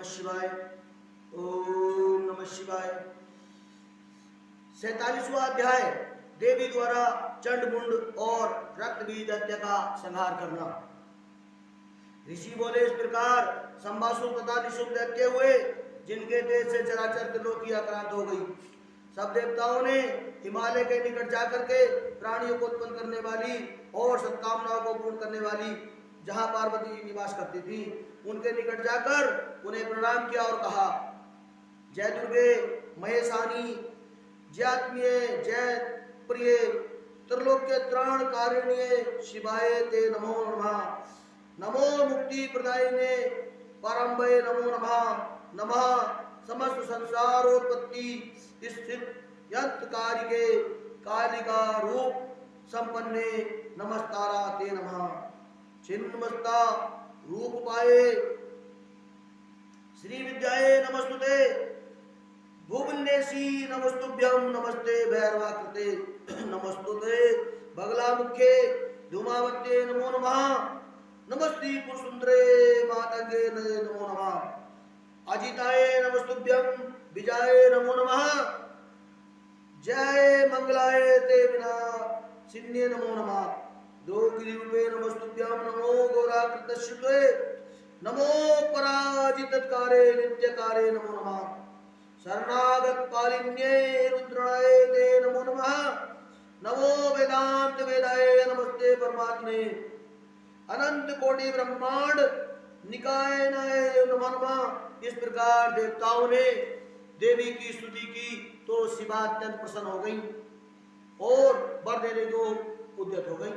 शिवाय। ओम नमः शिवाय। 47वां अध्याय देवी द्वारा चंड मुंड और रक्तबीज दैत्य का संहार करना। ऋषि बोले, इस प्रकार संभासुर तथा निशुम्भ दैत्य हुए, जिनके तेज से चराचर त्रिलोकी आक्रांत हो गई। सब देवताओं ने हिमालय के निकट जाकर के प्राणियों को उत्पन्न करने वाली और सत्कामनाओं को पूर्ण करने वाली, जहां पार्वती निवास करती थी, उनके निकट जाकर उन्हें प्रणाम किया और कहा, जय दुर्गे महेशानी, जय आत्मीय, जय प्रिय, त्रिलोक्य त्राण कारिण्ये शिवाय ते नमो नमः। नमो मुक्ति प्रदायिने परम्बे नमो नमः। नमः समस्त संसारोत्पत्ति स्थित यंत्रकारिके कालिका रूप संपन्ने नमस्तारा ते नमः। छिन्नमस्ता रूप पाए श्री विद्याये नमस्तुते। भुवनेशी नमस्तुभ्यं नमस्ते भैरवाकृते नमस्तुते। बगला मुखे धूमावत्ये नमो नमः। नमस्ते पुरसुंदरे मातंगे नमो नमः। अजिताये नमस्तुभ्यं विजये नमो नमः। जय मंगलाय ते विना सिन्ने नमो नमः। दोगिरूपे नमस्तुभ्यं नमो घोराकृतश्रुते। नमो पराजितकारे नित्यकारे नमो नमः। शरणागत पालिन्ये रुद्राय ते नमो नमः। नमो वेदांत वेदाय नमस्ते परमात्मे। अनंत कोटि ब्रह्मांड निकाय नाय नमो नमः। इस प्रकार देवताओं ने देवी की स्तुति की तो शिवा अत्यंत प्रसन्न हो गई और वर देने को उद्यत हो गई।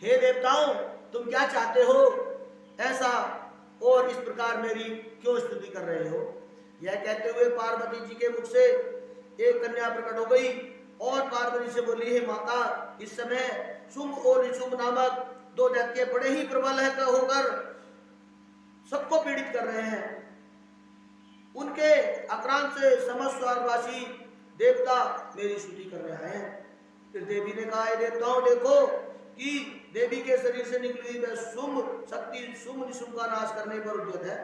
हे देवताओं, तुम क्या चाहते हो ऐसा, और इस प्रकार मेरी क्यों स्तुति कर रहे हो? यह कहते हुए पार्वती जी के मुख से एक कन्या प्रकट हो गई और पार्वती से बोली, हे माता, इस समय शुंभ और निशुंभ नामक दो दैत्य बड़े ही प्रबल है होकर सबको पीड़ित कर रहे हैं। उनके आक्रांत से समस्त स्वर्गवासी देवता मेरी स्तुति कर रहे हैं। फिर देवी ने कहा, हे देवताओं, देखो कि देवी के शरीर से निकली हुई वह शुंभ शक्ति शुंभ निशुंभ का नाश करने पर उद्यत है,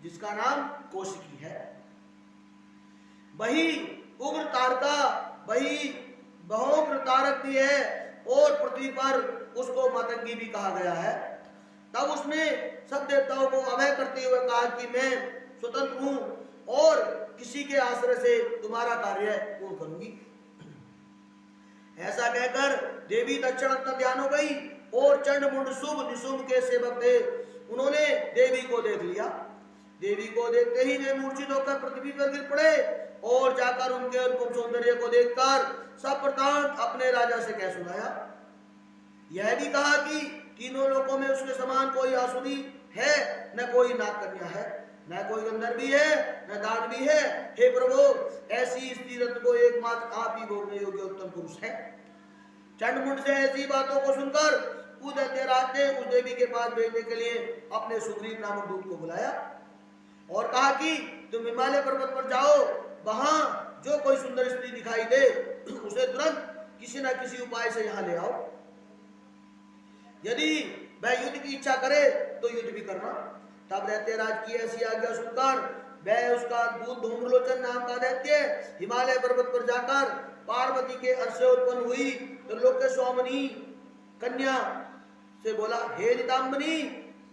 जिसका नाम कौशिकी है। वही उग्र तारका, वही बहुग्र तारक भी है और पृथ्वी पर उसको मातंगी भी कहा गया है। तब उसने सब देवताओं को अभय करते हुए कहा कि मैं स्वतंत्र हूं और किसी के आश्रय से तुम्हारा कार्य पूर्ण करूंगी। ऐसा कहकर देवी तत्क्षण ध्यान हो गई और चंड मुंड शुभ निशुंभ के सेवक थे, उन्होंने देवी को देख लिया। देवी को देखते ही वे मूर्छित होकर पृथ्वी पर गिर पड़े और जाकर उनके अनुपम सौंदर्य को देखकर सब वृत्तांत अपने राजा से कह सुनाया। यह भी कहा कि तीनों लोकों में उसके समान कोई आसुरी है, न कोई नागकन्या है, न कोई गंधर्वी है, न दानवी है। हे प्रभु, ऐसी स्त्री रत्न को एकमात्र आप ही भोगने योग्य उत्तम पुरुष है। चंडमुंड से ऐसी बातों को सुनकर उदयराज ने उस देवी के पास भेजने के लिए अपने सुग्रीव नामक दूत को बुलाया और कहा कि तुम हिमालय पर्वत पर जाओ, वहां जो कोई सुंदर स्त्री दिखाई दे उसे तुरंत किसी न किसी उपाय से यहाँ ले आओ। यदि वह युद्ध की इच्छा करे तो युद्ध भी करना। तब दैत्यराज की ऐसी आज्ञा सुनकर वह उसका दूत धूम्रलोचन नाम का दैत्य हिमालय पर्वत पर जाकर पार्वती के अंश से उत्पन्न हुई त्रिलोक्य स्वामिनी कन्या से बोला, हे निताम्बनी,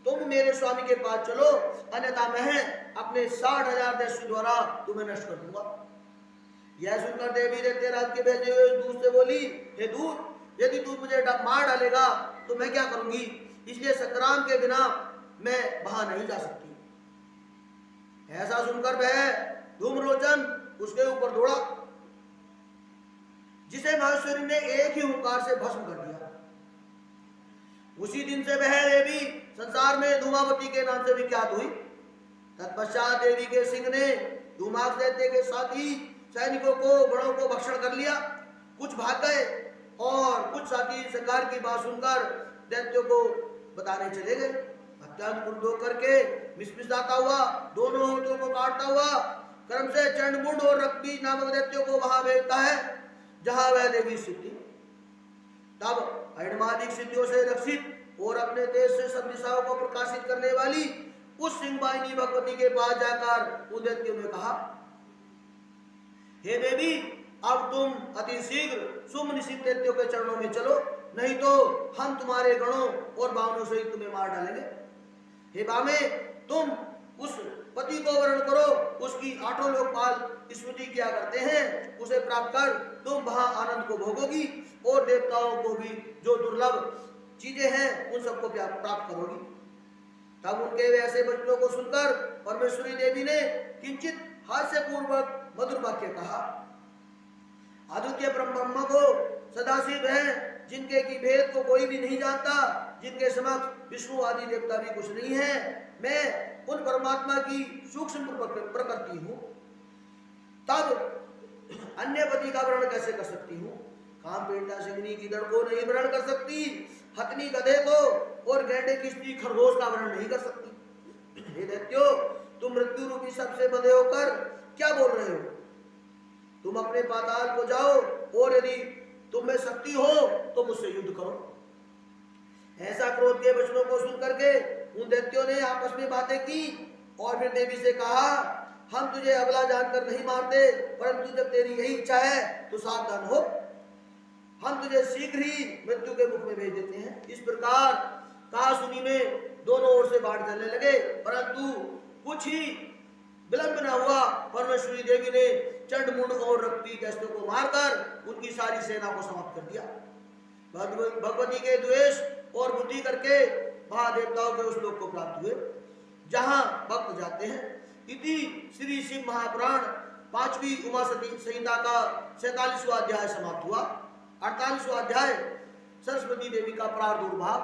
तुम मेरे स्वामी के पास चलो, अन्यथा मैं अपने 60,000 दैत्यों द्वारा तुम्हें नष्ट कर दूंगा। यह सुनकर देवी दैत्यराज के भेजे हुए दूत से बोली, हे दूत, यदि तू मुझे मार डालेगा तो मैं क्या करूंगी? इसलिए संग्राम के बिना मैं वहां नहीं जा सकती। ऐसा सुनकर वह धूम्रलोचन उसके ऊपर दौड़ा, जिसे महेश्वरी ने एक ही हुंकार से भस्म कर दिया। उसी दिन से वह देवी संसार में धूमावती के नाम से विख्यात हुई। तत्पश्चात देवी के सिंह ने धूमाक्ष दैत्य के साथी सैनिकों को बड़ों को भक्षण कर लिया। कुछ भाग गए और कुछ साथी सरकार की बात सुनकर दैत्यों को बताने चले गए। अत्यंत क्रुद्ध होकर के मिसमिसाता हुआ, दोनों होठों को काटता हुआ क्रम से चंडमुंड और रक्तबीज नामक दैत्यों को वहां भेजता है जहां वह देवी स्थित थी। तब अणमादिक सिद्धियों से रक्षित और अपने देश से सब दिशाओं को प्रकाशित करने वाली उस सिंहवाहिनी भगवती के पास जाकर उन दैत्यों ने कहा, हे देवी, अब तुम अति शीघ्र सुमनिशित दैत्यों के चरणों में चलो, नहीं तो हम तुम्हारे गणों और बावनों सहित तुम्हें मार डालेंगे। हे बामे, तुम उस पति को वर्ण करो, उसकी 8 लोकपाल स्तुति किया करते हैं, उसे प्राप्त कर तुम वहां आनंद को भोगोगी और देवताओं को भी जो दुर्लभ चीजें हैं उन सबको प्राप्त करोगी। तब उनके वैसे वचनों को सुनकर परमेश्वरी देवी ने किंचित हास्य पूर्वक मधुर वाक्य कहा, आदित्य ब्रह्म को सदाशिव है, जिनके की भेद को कोई भी नहीं जानता, जिनके समक्ष विष्णु आदि देवता भी कुछ नहीं है। मैं उन परमात्मा की सूक्ष्म प्रकृति हूँ, तब अन्य पति का वर्ण कैसे कर सकती हूँ? काम पेटना सिंगनी की दड़ को नहीं वर्ण कर सकती, हथनी गधे को और गैंडे की स्त्री खरगोश का वर्ण नहीं कर सकती। हे दैत्यो, तुम मृत्यु रूपी सबसे बंधे होकर क्या बोल रहे हो? तुम अपने पाताल को जाओ और यदि तुम में शक्ति हो तो मुझसे युद्ध करो। ऐसा क्रोध के वचनों को सुनकर के उन दैत्यों ने आपस में बातें की और फिर देवी से कहा, हम तुझे अबला जानकर नहीं मारते, परंतु जब तेरी यही इच्छा है तो सावधान हो, हम तुझे शीघ्र ही मृत्यु के मुख में भेज देते हैं। इस प्रकार कहा सुनी में दोनों ओर से बाढ़ चलने लगे, परंतु कुछ ही विलंब न हुआ, परमेश्वरी देवी ने चंडमुंड और रक्ती दैत्यों को मारकर उनकी सारी सेना को समाप्त कर दिया। भगवती के द्वेष और बुद्धि करके महादेवताओं के उस लोक को प्राप्त हुए जहां भक्त जाते हैं। इति श्री शिव महापुराण 5वीं उमा संहिता का 47वां अध्याय समाप्त हुआ। 48वां अध्याय सरस्वती देवी का प्रादुर्भाव।